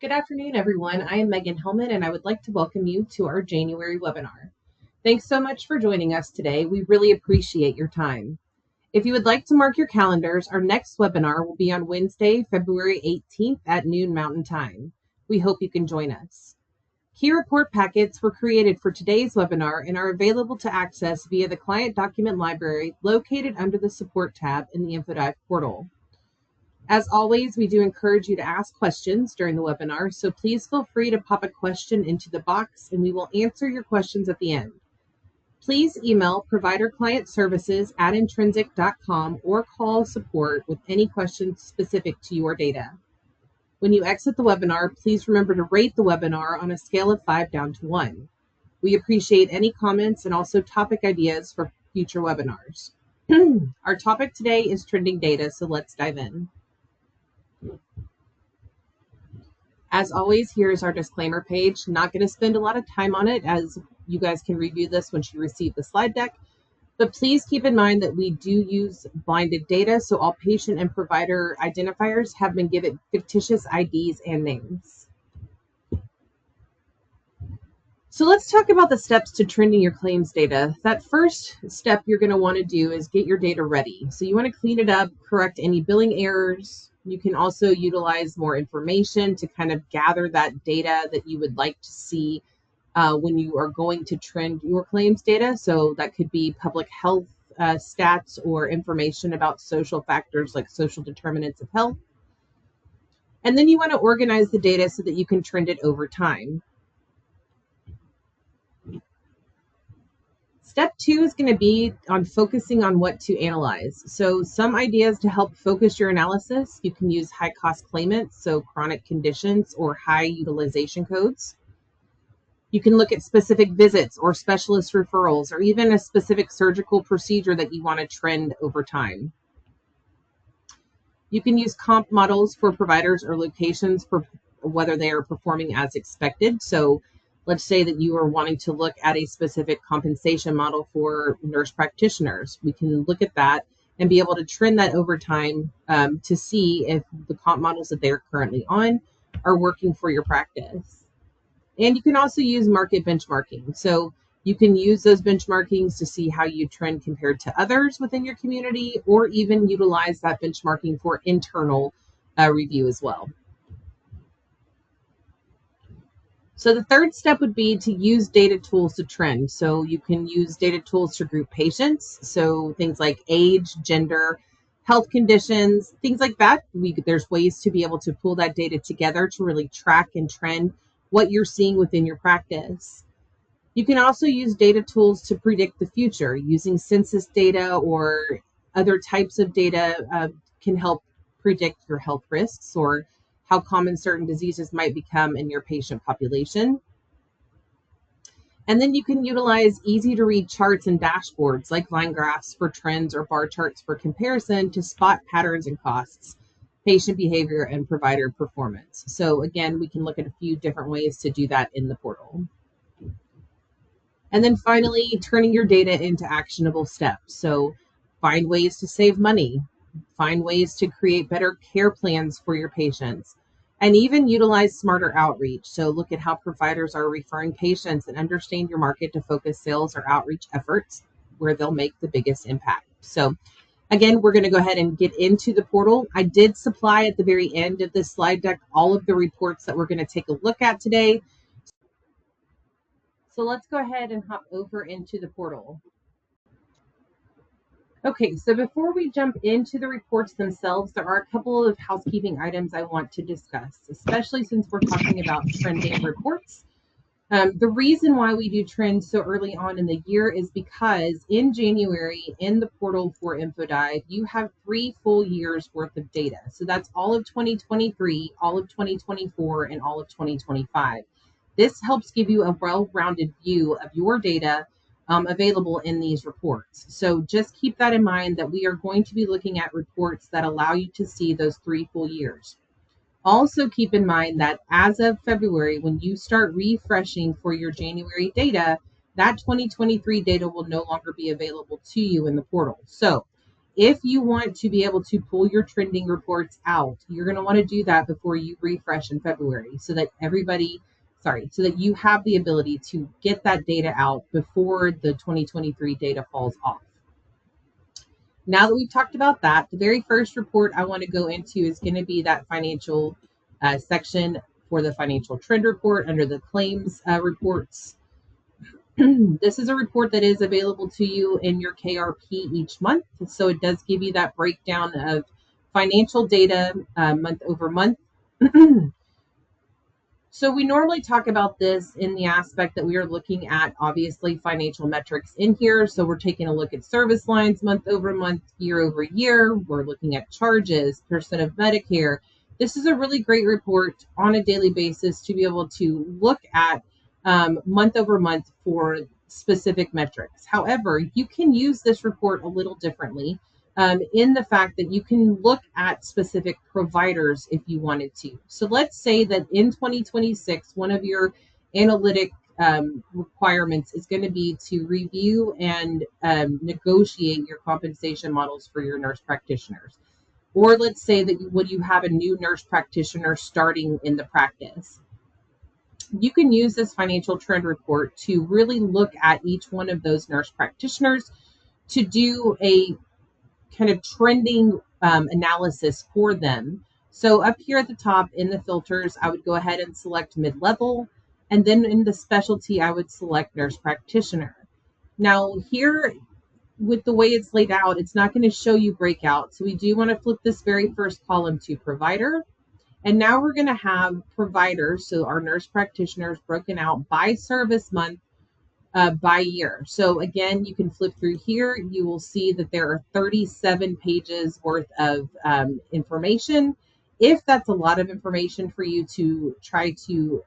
Good afternoon, everyone. I am Megan Hellman, and I would like to welcome you to our January webinar. Thanks so much for joining us today. We really appreciate your time. If you would like to mark your calendars, our next webinar will be on Wednesday, February 18th at noon Mountain Time. We hope you can join us. Key report packets were created for today's webinar and are available to access via the Client Document Library located under the Support tab in the InfoDive portal. As always, we do encourage you to ask questions during the webinar, so please feel free to pop a question into the box and we will answer your questions at the end. Please email providerclientservices@intrinsic.com or call support with any questions specific to your data. When you exit the webinar, please remember to rate the webinar on a scale of 5 down to 1. We appreciate any comments and also topic ideas for future webinars. Our topic today is trending data, so let's dive in. As always, here's our disclaimer page. Not going to spend a lot of time on it, as you guys can review this once you receive the slide deck. But please keep in mind that we do use blinded data, so all patient and provider identifiers have been given fictitious IDs and names. So let's talk about the steps to trending your claims data. That first step you're going to want to do is get your data ready. So you want to clean it up, correct any billing errors. You can also utilize more information to kind of gather that data that you would like to see when you are going to trend your claims data. So that could be public health stats or information about social factors like social determinants of health. And then you want to organize the data so that you can trend it over time. Step 2 is going to be on focusing on what to analyze. So some ideas to help focus your analysis, you can use high cost claimants, so chronic conditions or high utilization codes. You can look at specific visits or specialist referrals or even a specific surgical procedure that you want to trend over time. You can use comp models for providers or locations for whether they are performing as expected. So let's say that you are wanting to look at a specific compensation model for nurse practitioners. We can look at that and be able to trend that over time to see if the comp models that they're currently on are working for your practice. And you can also use market benchmarking. So you can use those benchmarkings to see how you trend compared to others within your community, or even utilize that benchmarking for internal review as well. So the third step would be to use data tools to trend. So you can use data tools to group patients. So things like age, gender, health conditions, things like that. There's ways to be able to pull that data together to really track and trend what you're seeing within your practice. You can also use data tools to predict the future. Using census data or other types of data can help predict your health risks or how common certain diseases might become in your patient population. And then you can utilize easy to read charts and dashboards like line graphs for trends or bar charts for comparison to spot patterns in costs, patient behavior, and provider performance. So again, we can look at a few different ways to do that in the portal. And then finally, turning your data into actionable steps. So find ways to save money, find ways to create better care plans for your patients, and even utilize smarter outreach. So look at how providers are referring patients and understand your market to focus sales or outreach efforts where they'll make the biggest impact. So again, we're going to go ahead and get into the portal. I did supply at the very end of this slide deck all of the reports that we're going to take a look at today. So let's go ahead and hop over into the portal. Okay, so before we jump into the reports themselves, there are a couple of housekeeping items I want to discuss, especially since we're talking about trending reports. The reason why we do trends so early on in the year is because in January, in the portal for InfoDive, you have 3 full years worth of data. So that's all of 2023, all of 2024, and all of 2025. This helps give you a well-rounded view of your data available in these reports. So just keep that in mind that we are going to be looking at reports that allow you to see those 3 full years. Also keep in mind that as of February, when you start refreshing for your January data, that 2023 data will no longer be available to you in the portal. So If you want to be able to pull your trending reports out, you're going to want to do that before you refresh in February so that so that you have the ability to get that data out before the 2023 data falls off. Now that we've talked about that, the very first report I want to go into is going to be that financial section for the financial trend report under the claims reports. This is a report that is available to you in your KRP each month. So it does give you that breakdown of financial data month over month. So we normally talk about this in the aspect that we are looking at, obviously, financial metrics in here. So we're taking a look at service lines month over month, year over year. We're looking at charges, percent of Medicare. This is a really great report on a daily basis to be able to look at month over month for specific metrics. However, you can use this report a little differently in the fact that you can look at specific providers if you wanted to. So let's say that in 2026, one of your analytic requirements is going to be to review and negotiate your compensation models for your nurse practitioners. Or let's say that you have a new nurse practitioner starting in the practice. You can use this financial trend report to really look at each one of those nurse practitioners to do a kind of trending analysis for them. So up here at the top in the filters, I would go ahead and select mid-level. And then in the specialty, I would select nurse practitioner. Now here, with the way it's laid out, it's not going to show you breakout. So we do want to flip this very first column to provider. And now we're going to have providers, so our nurse practitioners broken out by service month, by year. So again, you can flip through here. You will see that there are 37 pages worth of information. If that's a lot of information for you to try to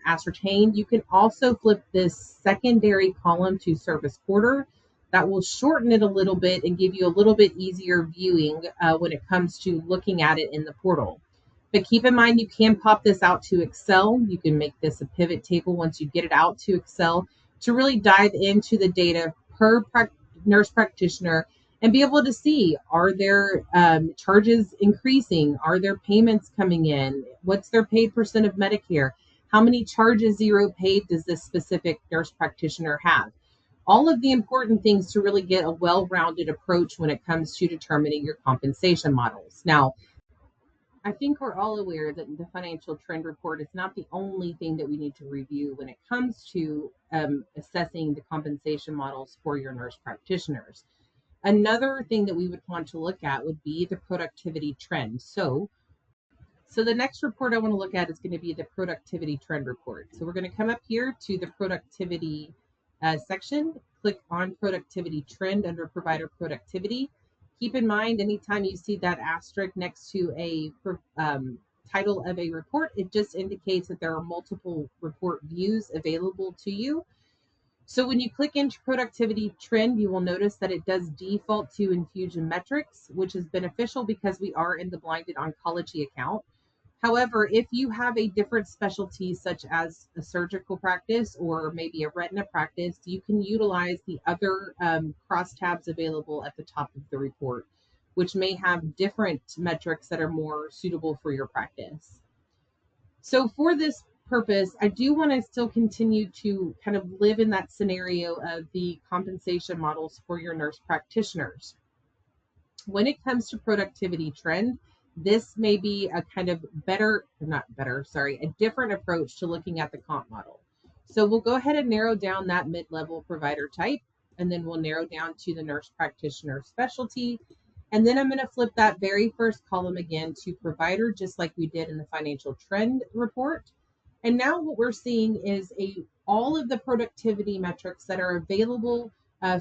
ascertain, you can also flip this secondary column to service quarter. That will shorten it a little bit and give you a little bit easier viewing when it comes to looking at it in the portal. But keep in mind, you can pop this out to Excel. You can make this a pivot table once you get it out to Excel to really dive into the data per nurse practitioner and be able to see, are their charges increasing? Are their payments coming in? What's their paid percent of Medicare? How many charges zero paid does this specific nurse practitioner have? All of the important things to really get a well-rounded approach when it comes to determining your compensation models. Now, I think we're all aware that the financial trend report is not the only thing that we need to review when it comes to assessing the compensation models for your nurse practitioners. Another thing that we would want to look at would be the productivity trend. So the next report I want to look at is going to be the productivity trend report. So we're going to come up here to the productivity section, click on productivity trend under provider productivity. Keep in mind, anytime you see that asterisk next to a title of a report, it just indicates that there are multiple report views available to you. So when you click into productivity trend, you will notice that it does default to Infusion Metrics, which is beneficial because we are in the blinded oncology account. However, if you have a different specialty, such as a surgical practice or maybe a retina practice, you can utilize the other cross tabs available at the top of the report, which may have different metrics that are more suitable for your practice. So for this purpose, I do want to still continue to kind of live in that scenario of the compensation models for your nurse practitioners. When it comes to productivity trend, this may be a kind of a different approach to looking at the comp model. So we'll go ahead and narrow down that mid-level provider type, and then we'll narrow down to the nurse practitioner specialty. And then I'm going to flip that very first column again to provider, just like we did in the financial trend report. And now what we're seeing is all of the productivity metrics that are available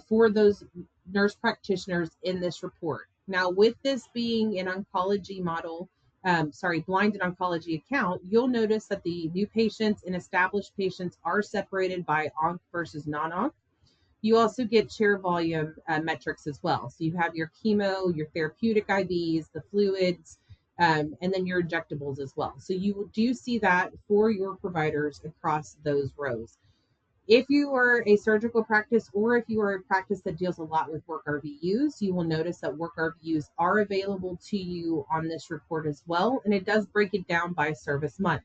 for those nurse practitioners in this report. Now, with this being an oncology model, blinded oncology account, you'll notice that the new patients and established patients are separated by onc versus non-onc. You also get share volume metrics as well. So you have your chemo, your therapeutic IVs, the fluids, and then your injectables as well. So you do see that for your providers across those rows. If you are a surgical practice or if you are a practice that deals a lot with work RVUs, you will notice that work RVUs are available to you on this report as well, and it does break it down by service month.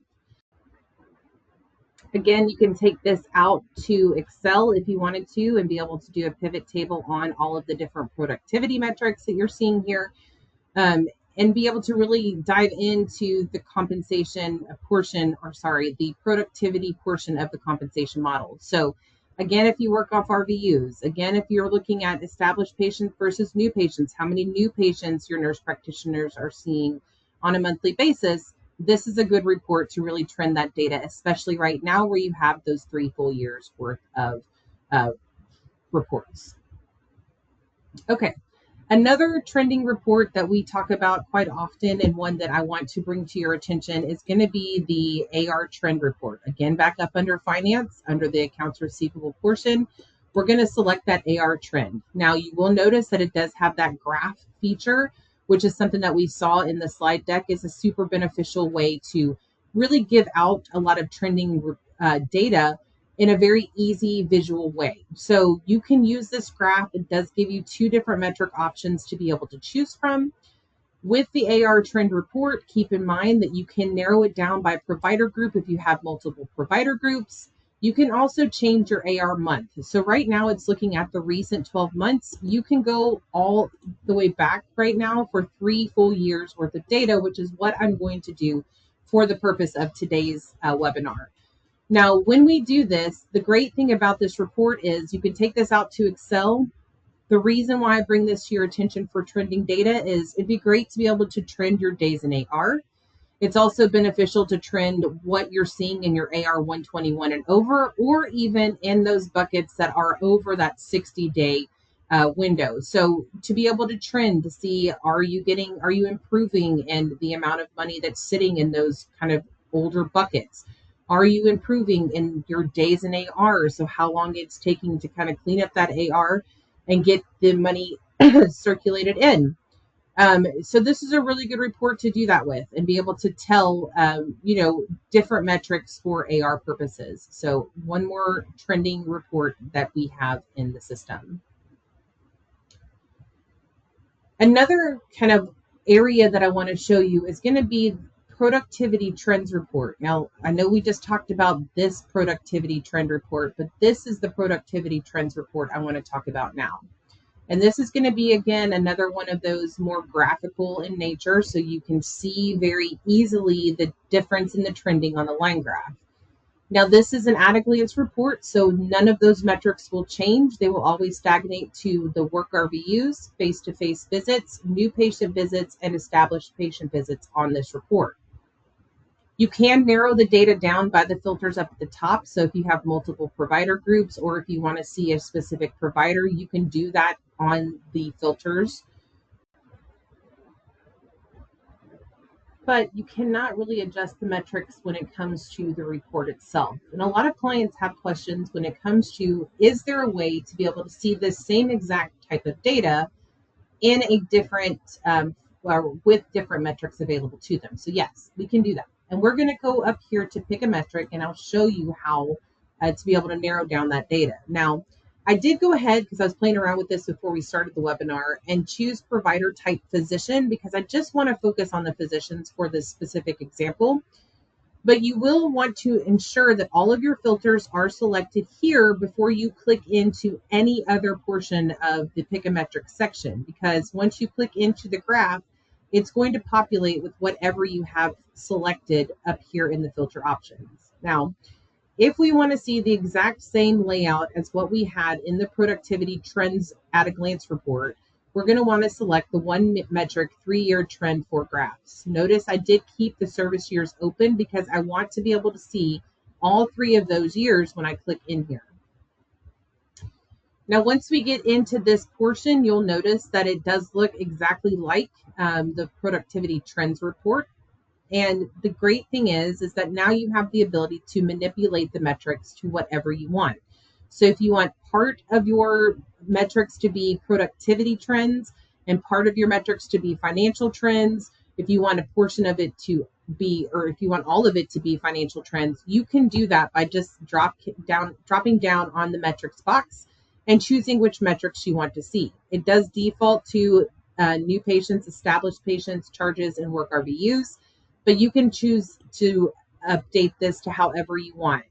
Again, you can take this out to Excel if you wanted to and be able to do a pivot table on all of the different productivity metrics that you're seeing here, and be able to really dive into the compensation portion, or sorry, the productivity portion of the compensation model. So again, if you work off RVUs, again, if you're looking at established patients versus new patients, how many new patients your nurse practitioners are seeing on a monthly basis, this is a good report to really trend that data, especially right now where you have those 3 full years worth of reports. Okay. Another trending report that we talk about quite often, and one that I want to bring to your attention, is going to be the AR trend report. Again, back up under finance, under the accounts receivable portion, we're going to select that AR trend. Now, you will notice that it does have that graph feature, which is something that we saw in the slide deck. Is a super beneficial way to really give out a lot of trending data in a very easy visual way. So you can use this graph. It does give you 2 different metric options to be able to choose from. With the AR trend report, keep in mind that you can narrow it down by provider group if you have multiple provider groups. You can also change your AR month. So right now it's looking at the recent 12 months. You can go all the way back right now for 3 full years worth of data, which is what I'm going to do for the purpose of today's webinar. Now, when we do this, the great thing about this report is you can take this out to Excel. The reason why I bring this to your attention for trending data is it'd be great to be able to trend your days in AR. It's also beneficial to trend what you're seeing in your AR 121 and over, or even in those buckets that are over that 60-day window. So to be able to trend to see, are you improving in the amount of money that's sitting in those kind of older buckets? Are you improving in your days in AR? So how long it's taking to kind of clean up that AR and get the money circulated in. So this is a really good report to do that with and be able to tell, different metrics for AR purposes. So one more trending report that we have in the system. Another kind of area that I want to show you is going to be productivity trends report. Now, I know we just talked about this productivity trend report, but this is the productivity trends report I want to talk about now. And this is going to be, again, another one of those more graphical in nature, so you can see very easily the difference in the trending on the line graph. Now, this is an at-a-glance report, so none of those metrics will change. They will always stagnate to the work RVUs, face-to-face visits, new patient visits, and established patient visits on this report. You can narrow the data down by the filters up at the top. So if you have multiple provider groups, or if you want to see a specific provider, you can do that on the filters. But you cannot really adjust the metrics when it comes to the report itself. And a lot of clients have questions when it comes to, is there a way to be able to see the same exact type of data in a different, or with different metrics available to them? So yes, we can do that. And we're going to go up here to pick a metric, and I'll show you how to be able to narrow down that data. Now, I did go ahead, because I was playing around with this before we started the webinar, and choose provider type physician, because I just want to focus on the physicians for this specific example. But you will want to ensure that all of your filters are selected here before you click into any other portion of the pick a metric section, because once you click into the graph, it's going to populate with whatever you have selected up here in the filter options. Now, if we want to see the exact same layout as what we had in the productivity trends at a glance report, we're going to want to select the one metric 3-year trend for graphs. Notice I did keep the service years open because I want to be able to see all 3 of those years when I click in here. Now, once we get into this portion, you'll notice that it does look exactly like the productivity trends report. And the great thing is that now you have the ability to manipulate the metrics to whatever you want. So if you want part of your metrics to be productivity trends and part of your metrics to be financial trends, if you want a portion of it to be, or if you want all of it to be financial trends, you can do that by just dropping down on the metrics box and choosing which metrics you want to see. It does default to new patients, established patients, charges, and work RVUs, but you can choose to update this to however you want.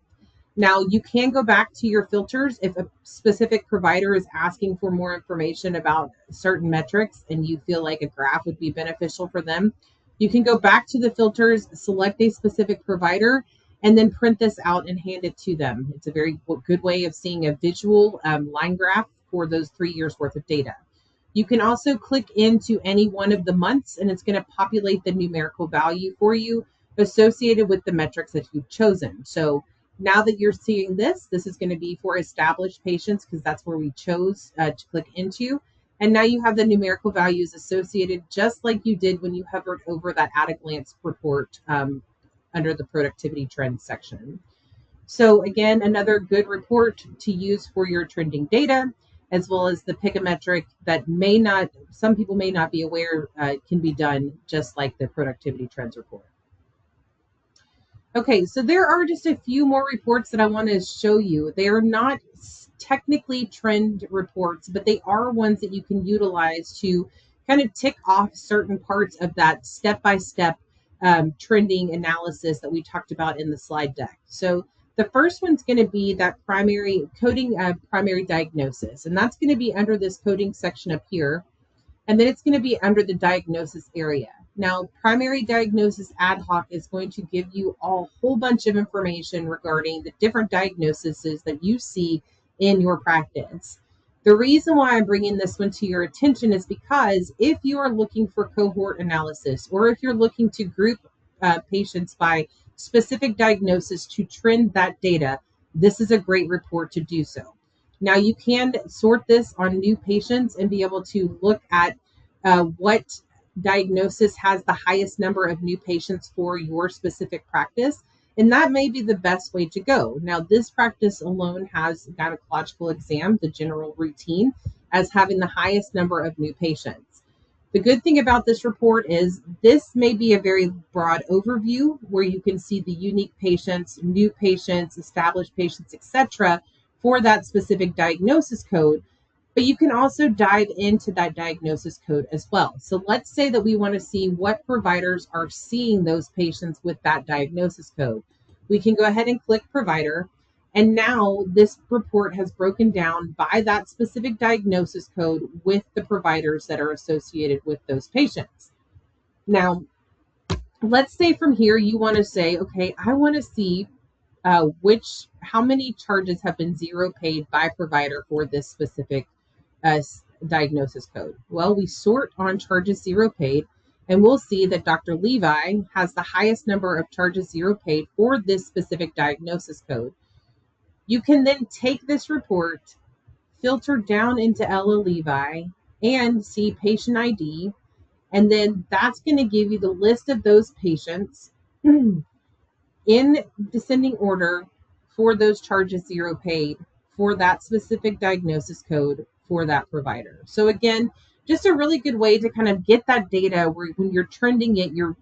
Now, you can go back to your filters if a specific provider is asking for more information about certain metrics and you feel like a graph would be beneficial for them. You can go back to the filters, select a specific provider, and then print this out and hand it to them. It's a very good way of seeing a visual line graph for those 3 years worth of data. You can also click into any one of the months and it's going to populate the numerical value for you associated with the metrics that you've chosen. So now that you're seeing this is going to be for established patients because that's where we chose to click into. And now you have the numerical values associated just like you did when you hovered over that at a glance report under the productivity trends section. So again, another good report to use for your trending data, as well as the pick a metric that some people may not be aware can be done just like the productivity trends report. Okay, so there are just a few more reports that I want to show you. They are not technically trend reports, but they are ones that you can utilize to kind of tick off certain parts of that step-by-step trending analysis that we talked about in the slide deck. So the first one's going to be that primary diagnosis, and that's going to be under this coding section up here. And then it's going to be under the diagnosis area. Now, primary diagnosis ad hoc is going to give you a whole bunch of information regarding the different diagnoses that you see in your practice. The reason why I'm bringing this one to your attention is because if you are looking for cohort analysis, or if you're looking to group patients by specific diagnosis to trend that data, this is a great report to do so. Now, you can sort this on new patients and be able to look at what diagnosis has the highest number of new patients for your specific practice. And that may be the best way to go. Now, this practice alone has gynecological exam, the general routine, as having the highest number of new patients. The good thing about this report is this may be a very broad overview where you can see the unique patients, new patients, established patients, etc., for that specific diagnosis code, but you can also dive into that diagnosis code as well. So let's say that we want to see what providers are seeing those patients with that diagnosis code. We can go ahead and click provider, and now this report has broken down by that specific diagnosis code with the providers that are associated with those patients. Now, let's say from here you want to say, okay, I want to see how many charges have been zero paid by provider for this specific diagnosis code. Well, we sort on charges zero paid, and we'll see that Dr. Levi has the highest number of charges zero paid for this specific diagnosis code. You can then take this report, filter down into Ella Levi, and see patient ID, and then that's going to give you the list of those patients in descending order for those charges zero paid for that specific diagnosis code for that provider. So again, just a really good way to kind of get that data where when you're trending it, you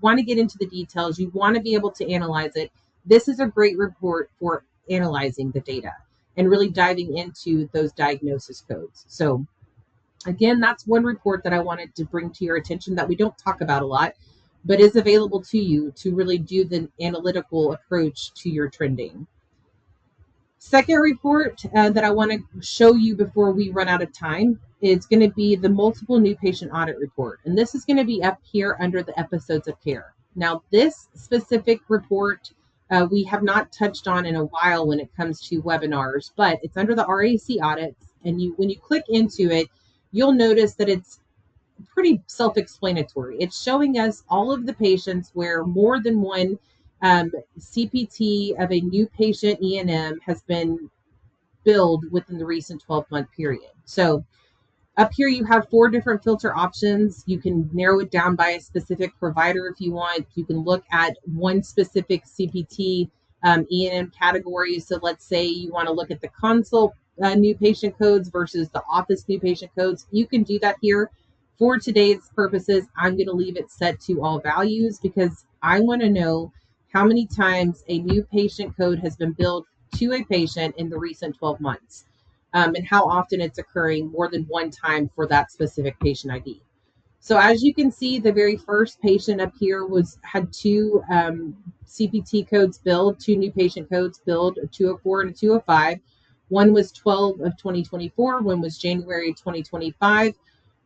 want to get into the details, you want to be able to analyze it. This is a great report for analyzing the data and really diving into those diagnosis codes. So again, that's one report that I wanted to bring to your attention that we don't talk about a lot, but is available to you to really do the analytical approach to your trending. Second report that I want to show you before we run out of time is going to be the multiple new patient audit report. And this is going to be up here under the episodes of care. Now, this specific report we have not touched on in a while when it comes to webinars, but it's under the RAC audits. And when you click into it, you'll notice that it's pretty self-explanatory. It's showing us all of the patients where more than one CPT of a new patient E&M has been billed within the recent 12-month period. So up here you have 4 different filter options. You can narrow it down by a specific provider if you want. You can look at one specific CPT E&M category. So let's say you want to look at the consult new patient codes versus the office new patient codes. You can do that here. For today's purposes, I'm going to leave it set to all values because I want to know how many times a new patient code has been billed to a patient in the recent 12 months, and how often it's occurring more than one time for that specific patient ID. So as you can see, the very first patient up here had two CPT codes billed, two new patient codes billed, a 204 and a 205. One was 12 of 2024, one was January 2025.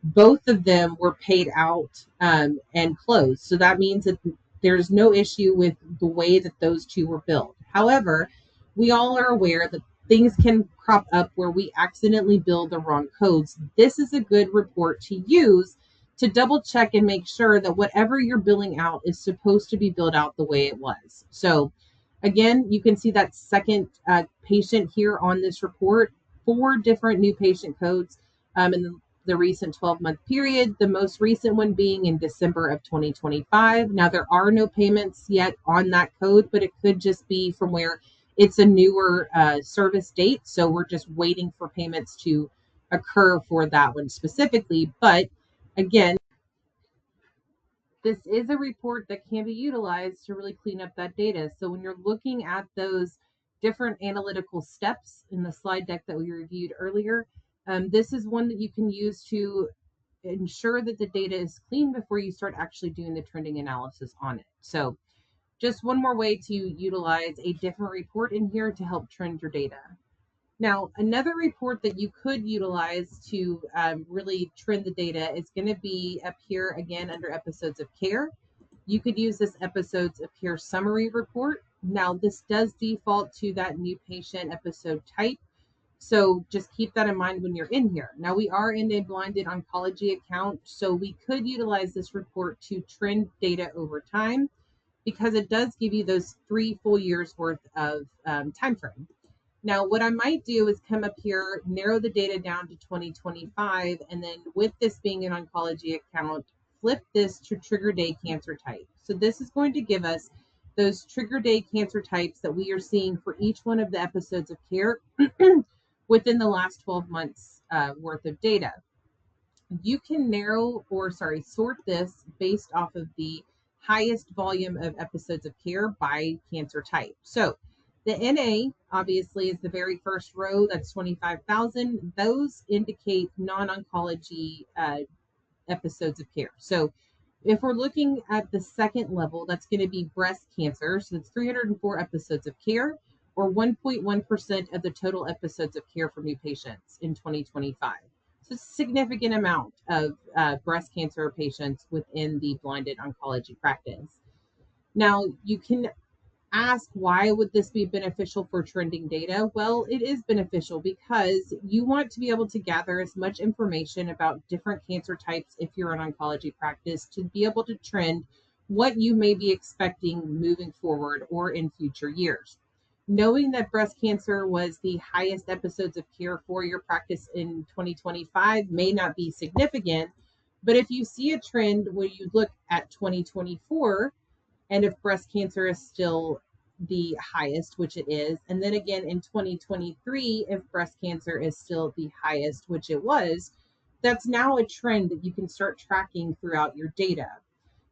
Both of them were paid out and closed. So that means that there's no issue with the way that those two were billed. However, we all are aware that things can crop up where we accidentally bill the wrong codes. This is a good report to use to double check and make sure that whatever you're billing out is supposed to be billed out the way it was. So again, you can see that second patient here on this report, 4 different new patient codes in the recent 12-month period, the most recent one being in December of 2025. Now, there are no payments yet on that code, but it could just be from where it's a newer service date. So we're just waiting for payments to occur for that one specifically. But again, this is a report that can be utilized to really clean up that data. So when you're looking at those different analytical steps in the slide deck that we reviewed earlier, this is one that you can use to ensure that the data is clean before you start actually doing the trending analysis on it. So just one more way to utilize a different report in here to help trend your data. Now, another report that you could utilize to really trend the data is going to be up here again under episodes of care. You could use this episodes of care summary report. Now, this does default to that new patient episode type. So just keep that in mind when you're in here. Now, we are in a blinded oncology account, so we could utilize this report to trend data over time because it does give you those 3 full years worth of time frame. Now, what I might do is come up here, narrow the data down to 2025, and then with this being an oncology account, flip this to trigger day cancer type. So this is going to give us those trigger day cancer types that we are seeing for each one of the episodes of care within the last 12 months worth of data. You can sort this based off of the highest volume of episodes of care by cancer type. So the NA obviously is the very first row, that's 25,000. Those indicate non-oncology episodes of care. So if we're looking at the second level, that's going to be breast cancer. So it's 304 episodes of care, or 1.1% of the total episodes of care for new patients in 2025. So it's a significant amount of breast cancer patients within the blinded oncology practice. Now, you can ask, why would this be beneficial for trending data? Well, it is beneficial because you want to be able to gather as much information about different cancer types if you're an oncology practice to be able to trend what you may be expecting moving forward or in future years. Knowing that breast cancer was the highest episodes of care for your practice in 2025 may not be significant, but if you see a trend where you look at 2024, and if breast cancer is still the highest, which it is, and then again in 2023, if breast cancer is still the highest, which it was, that's now a trend that you can start tracking throughout your data.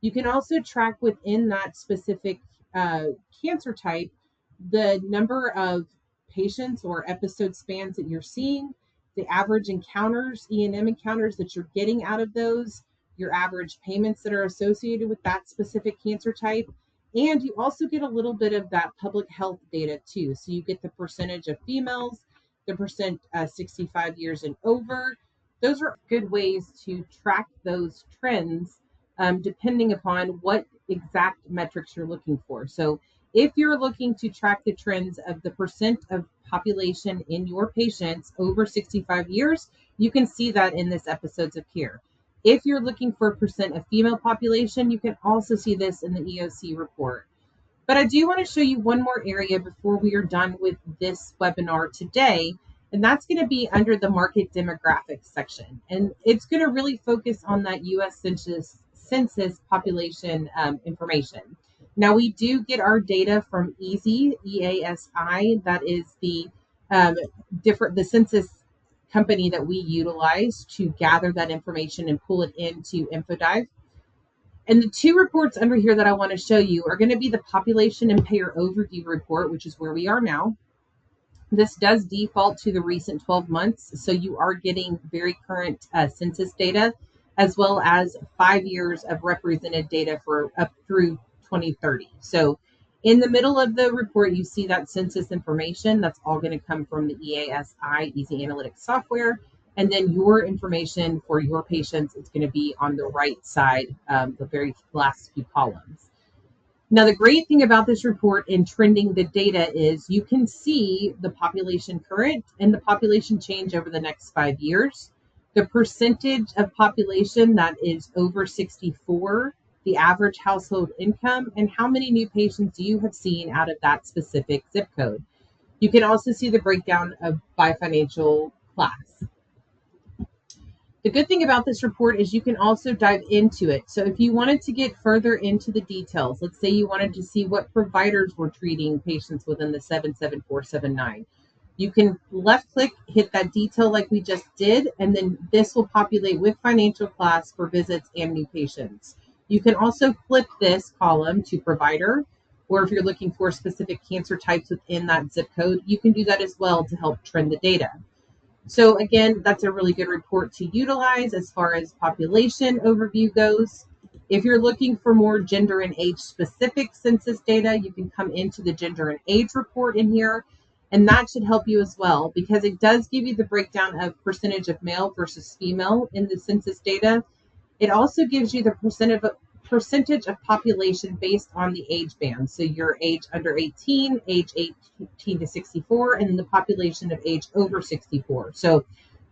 You can also track within that specific cancer type the number of patients or episode spans that you're seeing, the average encounters, E&M encounters that you're getting out of those, your average payments that are associated with that specific cancer type. And you also get a little bit of that public health data too. So you get the percentage of females, the percent 65 years and over. Those are good ways to track those trends depending upon what exact metrics you're looking for. So if you're looking to track the trends of the percent of population in your patients over 65 years, you can see that in this episodes of care. If you're looking for a percent of female population, you can also see this in the EOC report. But I do want to show you one more area before we are done with this webinar today, and that's going to be under the market demographics section. And it's going to really focus on that U.S. Census population information. Now, we do get our data from EASI, EASI, that is the census company that we utilize to gather that information and pull it into InfoDive. And the two reports under here that I want to show you are going to be the population and payer overview report, which is where we are now. This does default to the recent 12 months, so you are getting very current census data, as well as 5 years of represented data for up through 2030. So in the middle of the report, you see that census information. That's all going to come from the EASI, Easy Analytics software. And then your information for your patients is going to be on the right side, the very last few columns. Now, the great thing about this report in trending the data is you can see the population current and the population change over the next 5 years, the percentage of population that is over 64, the average household income, and how many new patients you have seen out of that specific zip code. You can also see the breakdown of by financial class. The good thing about this report is you can also dive into it. So if you wanted to get further into the details, let's say you wanted to see what providers were treating patients within the 77479, you can left click, hit that detail like we just did, and then this will populate with financial class for visits and new patients. You can also flip this column to provider, or if you're looking for specific cancer types within that zip code, you can do that as well to help trend the data. So again, that's a really good report to utilize as far as population overview goes. If you're looking for more gender and age specific census data, you can come into the gender and age report in here, and that should help you as well because it does give you the breakdown of percentage of male versus female in the census data. It also gives you the percentage of population based on the age band. So your age under 18, age 18 to 64, and the population of age over 64. So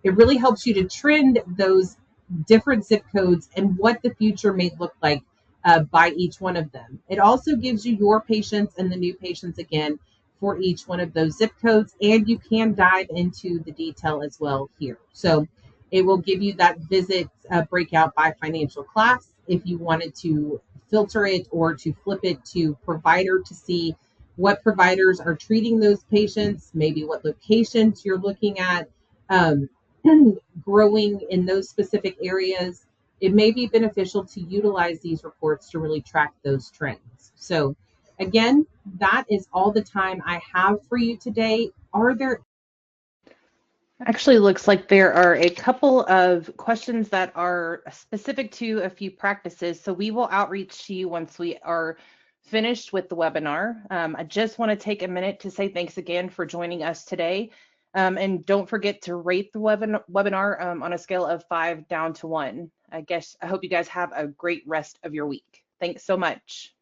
it really helps you to trend those different zip codes and what the future may look like by each one of them. It also gives you your patients and the new patients again for each one of those zip codes, and you can dive into the detail as well here. So it will give you that visit breakout by financial class if you wanted to filter it or to flip it to provider to see what providers are treating those patients, maybe what locations you're looking at growing in those specific areas. It may be beneficial to utilize these reports to really track those trends. So again, that is all the time I have for you today. Are there Actually, looks like there are a couple of questions that are specific to a few practices. So we will outreach to you once we are finished with the webinar. I just want to take a minute to say thanks again for joining us today. And don't forget to rate the webinar on a scale of 5 down to 1. I hope you guys have a great rest of your week. Thanks so much.